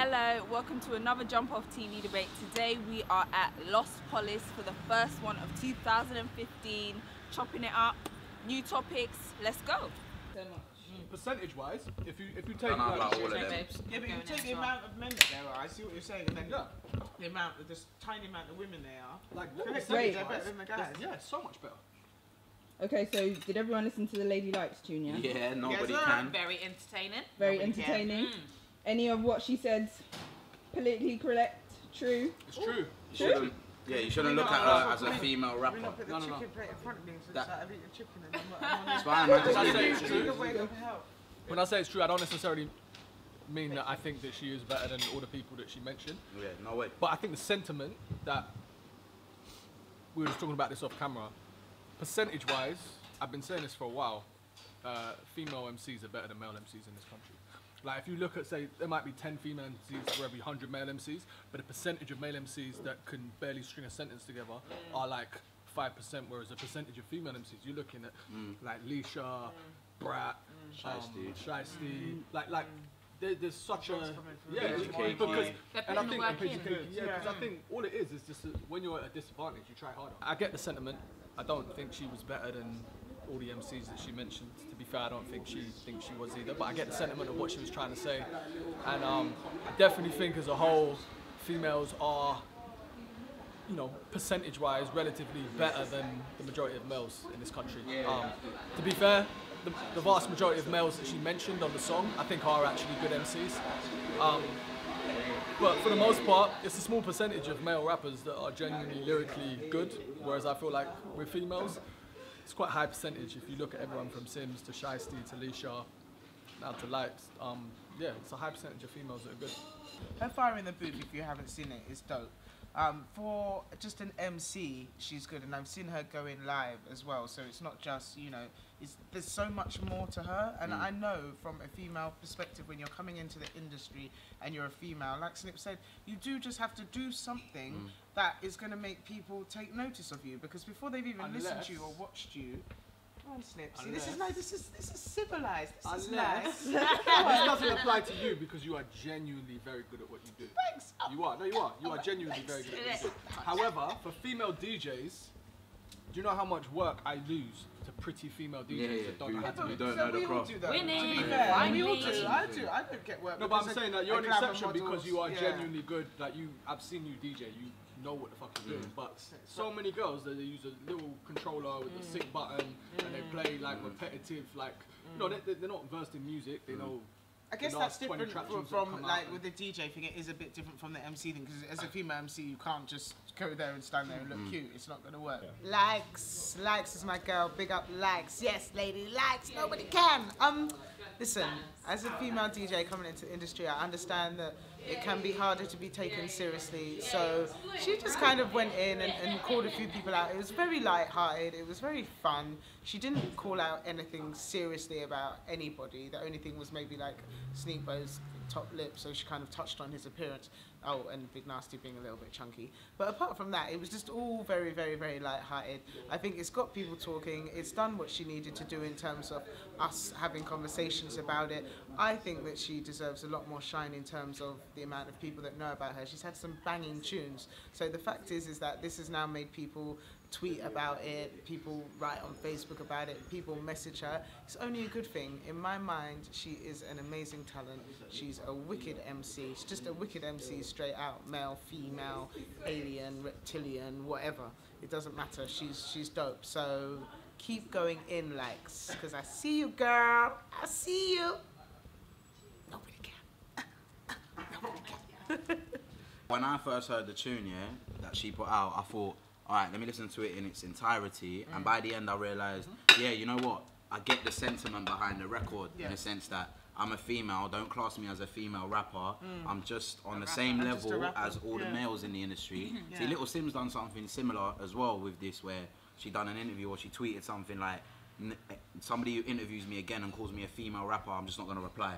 Hello, welcome to another Jump Off TV debate. Today we are at Los Polis for the first one of 2015, chopping it up, new topics, let's go. Percentage wise, if you take all of them. Yeah, but you take the amount of men that there are, I see what you're saying, and then the amount of this tiny amount of women there are. Like What what they're better than the guys. Yeah, so much better. Okay, so did everyone listen to the Lady Lykez tune, yeah? Yeah, nobody Yes, can. Very entertaining. Very Nobody can. entertaining. Any of what she said politically correct, true? It's true. You shouldn't look at her as a female We rapper. not put the No. chicken plate in front of me, so That- it's like I've eaten chicken and I'm on It's fine, man. When I Just say leave it's it. true, the way of help. when I say it's true, I don't necessarily mean that I think that she is better than all the people that she mentioned. Yeah, no way. But I think the sentiment that we were just talking about this off camera, percentage wise, I've been saying this for a while. Female MCs are better than male MCs in this country. Like if you look at, say, there might be 10 female MCs for every 100 male MCs, but the percentage of male MCs that can barely string a sentence together are like 5%, whereas the percentage of female MCs, you're looking at like Leisha, Brat, Shiesty, like there's such a because and I think I think all it is just that when you're at a disadvantage, you try harder. I get the sentiment. I don't think she was better than all the MCs that she mentioned. To be fair, I don't think she thinks she was either, but I get the sentiment of what she was trying to say. And I definitely think as a whole, females are, you know, percentage-wise, relatively better than the majority of males in this country. To be fair, the vast majority of males that she mentioned on the song, I think are actually good MCs. But for the most part, it's a small percentage of male rappers that are genuinely lyrically good, whereas I feel like with females, it's quite a high percentage. If you look at everyone from Sims to Shiesty to Leisha, now to Lykez, yeah, it's a high percentage of females that are good. Her Fire in the Booth, if you haven't seen it, is dope. For just an MC, she's good, and I've seen her going live as well, so it's not just, you know, there's so much more to her, and I know from a female perspective, when you're coming into the industry and you're a female, like Snip said, you do just have to do something that is going to make people take notice of you, because before they've even listened to you or watched you, come on, Snip, see, this is nice, this is civilized, this is nice. This doesn't apply to you because you are genuinely very good at what you do. Thanks. You are, no you are. You are genuinely very good at what you do. However, for female DJs, do you know how much work I lose to pretty female DJs that don't know how to do You don't it? know the craft. Winning. To be fair, we all do. I don't get work. No, but I'm because saying a- that you're a an glamour exception because models, you are yeah. genuinely good. Like I've seen you DJ. You know what the fuck you're doing. But so many girls that they use a little controller with a sick button and they play like repetitive, like no, they're not versed in music. They know. I guess the that's last 20 different track tunes from that come like out with the DJ thing. It is a bit different from the MC thing because as a female MC, you can't just go there and stand there and look cute. It's not gonna work. Lykez is my girl. Big up Lykez. Yes, lady Lykez. Nobody can. Listen, as a female DJ coming into the industry, I understand that it can be harder to be taken seriously. So she just kind of went in and called a few people out. It was very light-hearted. It was very fun. She didn't call out anything seriously about anybody. The only thing was maybe like Sneakbo's top lip, so she kind of touched on his appearance. Oh, and Big Nasty being a little bit chunky. But apart from that, it was just all very, very, very light-hearted. I think it's got people talking. It's done what she needed to do in terms of us having conversations about it. I think that she deserves a lot more shine in terms of the amount of people that know about her. She's had some banging tunes. So the fact is that this has now made people tweet about it, people write on Facebook about it, people message her. It's only a good thing. In my mind, she is an amazing talent. She's a wicked MC. She's just a wicked MC straight out. Male, female, alien, reptilian, whatever. It doesn't matter. She's dope. So keep going in, Lykez, because I see you, girl. I see you. Nobody can. Nobody can. When I first heard the tune, that she put out, I thought, all right, let me listen to it in its entirety. And by the end, I realised, yeah, you know what? I get the sentiment behind the record in the sense that I'm a female. Don't class me as a female rapper. I'm just on the same level as all the males in the industry. See, Little Sim's done something similar as well with this, where she done an interview or she tweeted something like, somebody who interviews me again and calls me a female rapper, I'm just not going to reply.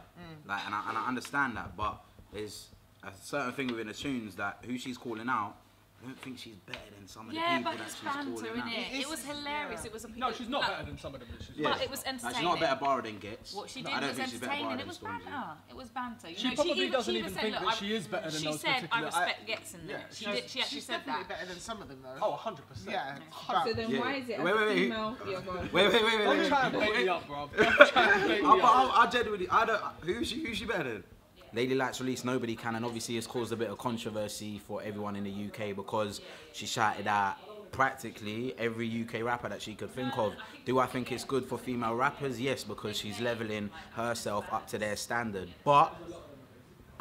Like, and I understand that, but there's a certain thing within the tunes that who she's calling out I don't think she's better than some of the Yeah, people but that it's she's banter, calling out. innit? It was hilarious. It was a No, she's not like, better than some of them. She's Yeah. But it was Like, entertaining. she's not a better borrower than Gets. What she No, did I don't was think she's better entertaining. borrower It was than Stormzy. banter. It was banter. You She know, probably doesn't she even said, think look, that she is better than she those said, I particular- respect Gets in there. Yeah, She she's- actually She's said definitely that. better than some of them, though. Oh, 100%. Yeah. So then Yeah. why is it as Wait, a wait, wait. female? Yeah, go on. Wait. Don't try and bait me up, bro. Don't try and bait me up. I genuinely, I don't. Who's she better than? Lady Lykez release Nobody Can, and obviously it's caused a bit of controversy for everyone in the UK because she shouted at practically every UK rapper that she could think of. Do I think it's good for female rappers? Yes, because she's leveling herself up to their standard. But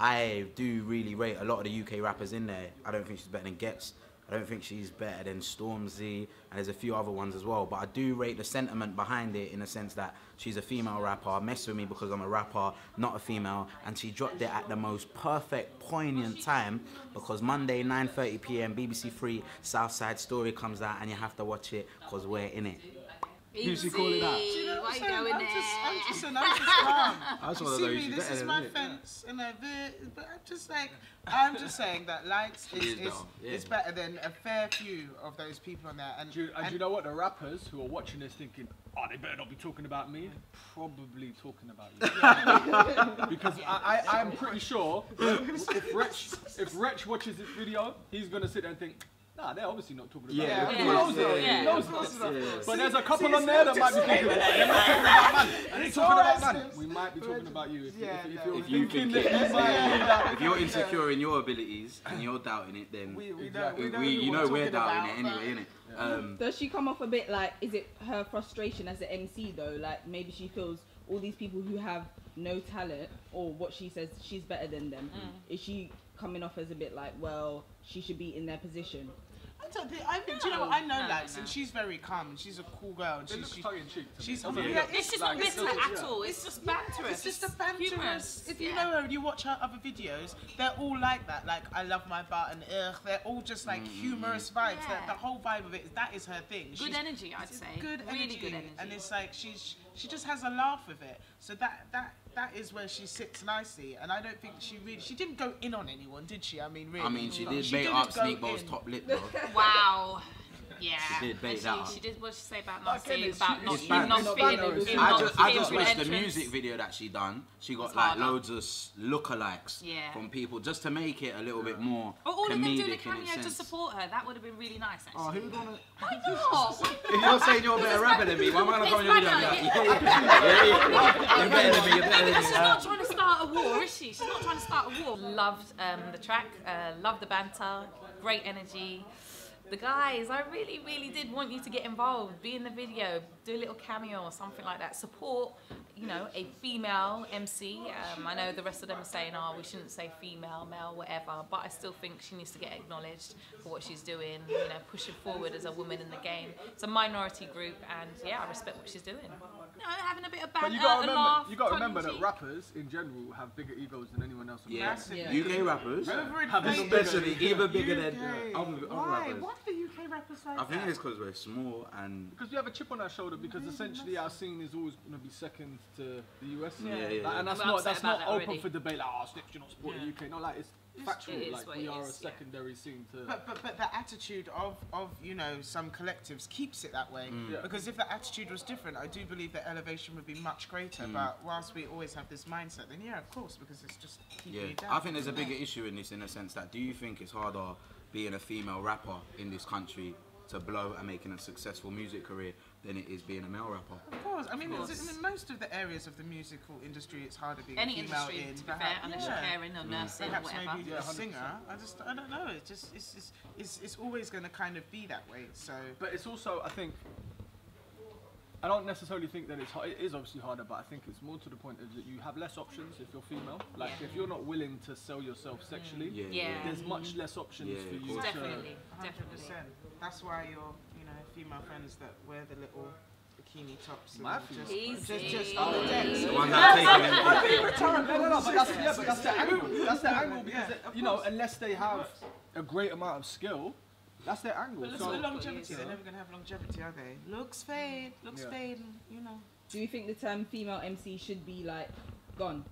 I do really rate a lot of the UK rappers in there. I don't think she's better than Gets. I don't think she's better than Stormzy, and there's a few other ones as well. But I do rate the sentiment behind it in the sense that she's a female rapper, mess with me because I'm a rapper, not a female, and she dropped it at the most perfect, poignant time because Monday, 9:30 p.m, BBC 3, Southside Story comes out, and you have to watch it because we're in it. Who's she calling out? Do you know what Why I'm you saying? going I'm there? just calm. I just You wanna see know me, she's this better is than my it. fence, but I'm just saying that Lykez She is better, yeah. is better than a fair few of those people on there. And Do you know what? The rappers who are watching this thinking, oh, they better not be talking about me. Probably talking about you. Because I'm pretty sure if Wretch watches this video, he's going to sit there and think, nah, they're obviously not talking about Yeah, me. of He course, knows that. yeah. He knows Of that. course. But there's a couple on there that might be thinking, they're not talking about man. And they talking about man. We might be talking about you. If you think if you're insecure in your abilities and you're doubting it, then you know we're doubting it anyway, innit? Does she come off a bit like, is it her frustration as an MC though? Like maybe she feels all these people who have no talent, or what she says she's better than them. Is she coming off as a bit like, well, she should be in their position? I think, do you know what? I know No, Lykez, no. and she's very calm, and she's a cool girl, and It looks she's tongue-in-cheek to me. she's Doesn't it? yeah, It's just not Like, bitter at all. It's just banterous. It's just a banterous. humorous. If you know her and you watch her other videos, they're all like that. Like I love my butt and ugh. They're all just like humorous vibes. Yeah. The whole vibe of it, that is her thing. Good energy, I'd say. Good Really energy, good energy. and it's like she just has a laugh with it. So that is where she sits nicely. And I don't think she didn't go in on anyone, did she? I mean, really. I mean, she did She bait didn't up go Sneakball's in. top lip though. Wow. Yeah. She did bait And that up. she did what she say about not Again, saying it's- about not it's him not banter. fitting It's him banter. not I fitting just for wish the entrance. music video that she done, she got It's like harder. loads of lookalikes Yeah. from people just to make it a little bit more Or all of them doing a comedic in cameo its to sense. support her. That would have been really nice, actually. Oh, who gonna? Why not? If you're saying you're a better rapper than me, why am I gonna come on your video? It's and be like, yeah. You're better than me. You're better than me. She's not trying to start a war, is she? She's not trying to start a war. Loved the track, loved the banter, great energy. The guys, I really, really did want you to get involved, be in the video, do a little cameo or something like that. Support, you know, a female MC. I know the rest of them are saying, oh, we shouldn't say female, male, whatever, but I still think she needs to get acknowledged for what she's doing, you know, pushing forward as a woman in the game. It's a minority group, and yeah, I respect what she's doing. You know, having a bit of banter, But you got a laugh. to remember that tongue-in-cheek. rappers in general have bigger egos than anyone else. On the Yeah. planet. Yeah. UK rappers, Especially even bigger than other Why? rappers. Why are the UK rappers like I think that? it's because we're small and Because we have a chip on our shoulder. Because essentially our scene is always going to be second to the US. Yeah. Like, and that's We're not upset about that open already. for debate. Like, oh, Snips, you're not supporting Yeah. UK. No, like it's factual. It is Like what we it are a is, yeah. secondary scene to. But the attitude of you know some collectives keeps it that way. Yeah. Because if the attitude was different, I do believe the elevation would be much greater. But whilst we always have this mindset, then yeah, of course, because it's just keeping yeah. you down. I think there's a bigger issue in this in the sense that do you think it's harder being a female rapper in this country to blow and making a successful music career than it is being a male rapper? Of course, I mean, Of course. in most of the areas of the musical industry, it's harder being Any a female industry, in. to be fair, unless you're caring or nursing or Perhaps whatever. maybe a singer. I don't know. It's always going to kind of be that way. So. But it's also, I think, I don't necessarily think that it's hard. It is obviously harder, but I think it's more to the point of that you have less options if you're female. Like Yeah. if you're not willing to sell yourself sexually, Yeah. there's much less options Yeah, for of you course. to. Definitely, 100%. definitely. That's why your, female friends that wear the little bikini tops. And My just, Easy. just on the decks. The ones that are taking No, but that's the angle. That's the angle because unless they have a great amount of skill, that's their angle. But So look at longevity. They're never going to have longevity, are they? Looks fade, and Do you think the term female MC should be like gone?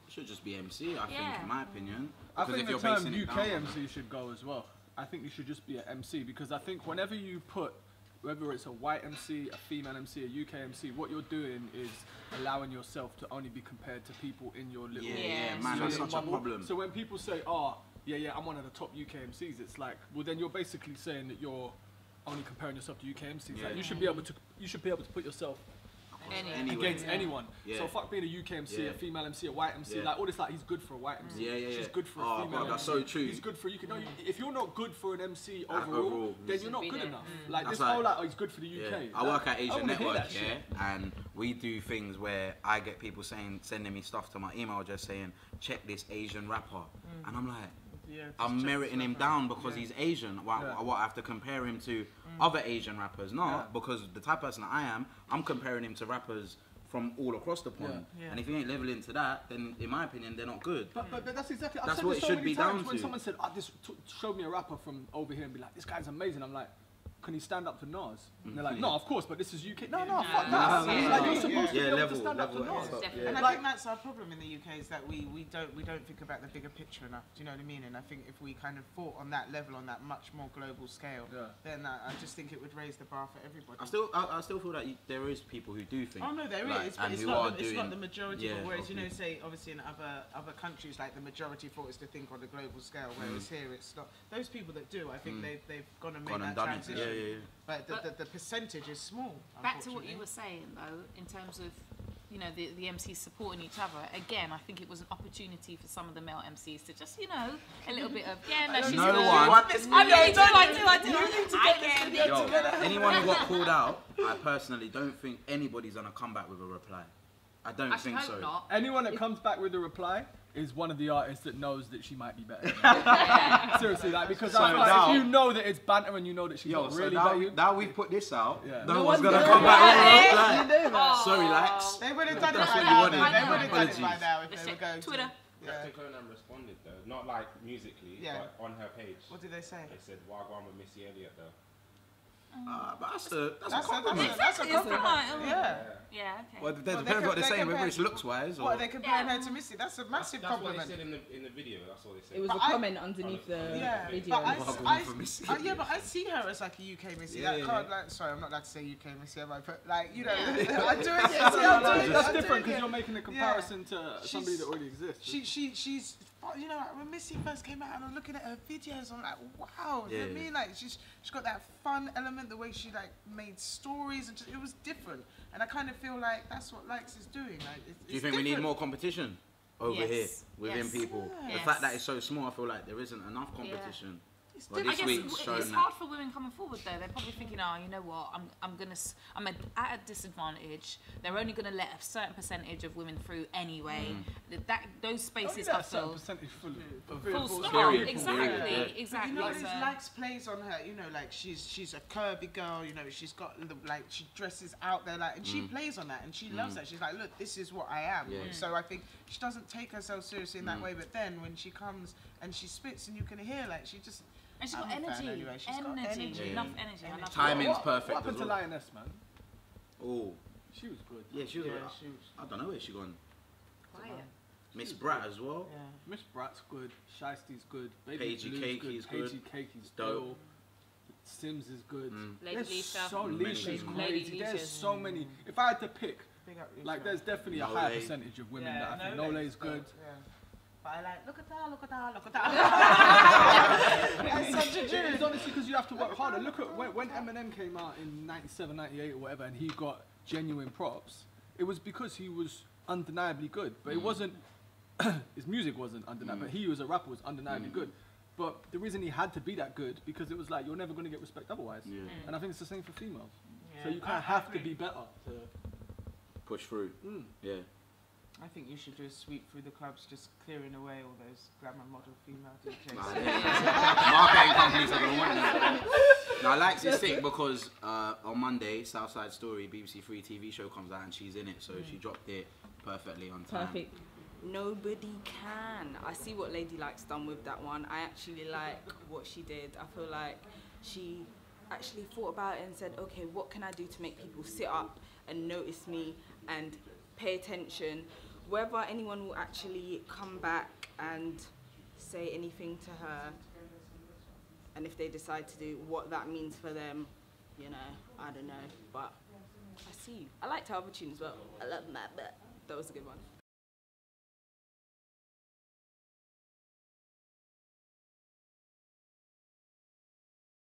should just be MC, I think, Yeah. in my opinion. I Because think if the you're term basing it UK down on- MC should go as well. I think you should just be an MC, because I think whenever you put, whether it's a white MC, a female MC, a UK MC, what you're doing is allowing yourself to only be compared to people in your little man, that's such a bubble. problem. So when people say, oh, yeah, I'm one of the top UK MCs, it's like, well, then you're basically saying that you're only comparing yourself to UK MCs. Like, you should be able to put yourself against anyone. So fuck being a UK MC, a female MC, a white MC, like all this, like he's good for a white MC. She's good for a female MC. That's so true. He's good for, you can know, if you're not good for an MC overall, then you're not good enough. Like this whole like, oh, he's good for the UK. I work at Asian Network, and we do things where I get people sending me stuff to my email address saying, check this Asian rapper, and I'm like, I'm meriting him down because he's Asian. What I have to compare him to other Asian rappers? No, because the type of person that I am, I'm comparing him to rappers from all across the pond. And if he ain't leveling to that, then in my opinion, they're not good. But that's exactly, that's what it should be down to. When someone said, show me a rapper from over here and be like, this guy's amazing, I'm like, can he stand up to Nas? And they're like, no, of course, but this is UK. No, fuck that. Like, you're supposed to be able to stand up to Nas. And I think that's our problem in the UK, is that we don't think about the bigger picture enough. Do you know what I mean? And I think if we kind of fought on that level, on that much more global scale, then I just think it would raise the bar for everybody. I still feel that there is people who do think. Oh no, there is, but it's not the majority. Whereas you know, say obviously in other countries, like the majority thought is to think on a global scale, whereas here it's not. Those people that do, I think they've gone and made that transition. But the percentage is small. Back to what you were saying though, in terms of, you know, the MCs supporting each other. Again, I think it was an opportunity for some of the male MCs to just, you know, a little bit of, she's good. I do. Anyone who got called out, I personally don't think anybody's gonna come back with a reply. I don't think so. Not. Anyone that comes back with a reply is one of the artists that knows that she might be better. Seriously, like, because if you know that it's banter and you know that she's not really better. Now we've put this out, no one's gonna come back with a reply. Sorry, Lax. They would have done it by now. They would have done it by now if they were going Twitter. Captain Conan responded though, not like musically, but on her page. What did they say? They said, "Wagwan with Missy Elliott though." But that's a compliment. That's a compliment. Yeah, okay. Well, it depends what they're saying, whether it's looks wise or. What, are they comparing her to Missy? That's a massive compliment. That's what they said in the video. That's all they said. It was a comment underneath the video. But I see her as like a UK Missy. Sorry, I'm not allowed to say UK Missy, am I? But like, you know, I'm doing it. That's different because you're making a comparison to somebody that already exists. She's, you know, when Missy first came out and I'm looking at her videos, I'm like, wow. You know what I mean? Like, she's got that fun element, the way she like made stories, and it was different. And I kind of feel like that's what Lykez is doing. Like, do you think we need more competition over here within people? The fact that it's so small, I feel like there isn't enough competition. Well, I guess it's hard for women coming forward though. They're probably thinking, oh, you know what? I'm at a disadvantage. They're only gonna let a certain percentage of women through anyway. Those spaces are filled. Full stop. Exactly. But you know, Lykez plays on her. You know, like she's a curvy girl. You know, she's got like she dresses out there, like, and she plays on that, and she loves that. She's like, look, this is what I am. So I think she doesn't take herself seriously in that way. But then when she comes and she spits, and you can hear like she just. And she's got energy. Anyway. She's got energy. Enough energy. I love timing's perfect. What happened to Lioness, man? Oh, she was good. Yeah, she was. I don't know where she gone. Quiet. Miss Brat as well. Yeah. Miss Brat's good. Shiesty's good. Paigey Cakey's good. Paigey Cakey's dope. Sims is good. Lady Leisha. Leisha's crazy. There's so many. If I had to pick, like, there's definitely a higher percentage of women that I think Nole's good. But I like, look at that. That's such a dream. It's honestly because you have to work harder. Look at when Eminem came out in 97, 98 or whatever, and he got genuine props. It was because he was undeniably good. But it wasn't, his music wasn't undeniable, but he as a rapper was undeniably good. But the reason he had to be that good, because it was like, you're never going to get respect otherwise. And I think it's the same for females. So you kind of have to be better to push through. Yeah. I think you should just sweep through the clubs, just clearing away all those glamour model female DJs. Marketing companies are going to want that. Now, Lykez is sick because on Monday, Southside Story, BBC 3 TV show comes out and she's in it, so she dropped it perfectly on time. Perfect. Nobody can. I see what Lady Lykez done with that one. I actually like what she did. I feel like she actually thought about it and said, okay, what can I do to make people sit up and notice me and pay attention? Whether anyone will actually come back and say anything to her, and if they decide to do what that means for them, you know, I don't know. But I see you. I liked her other tune as well. I love that, but that was a good one.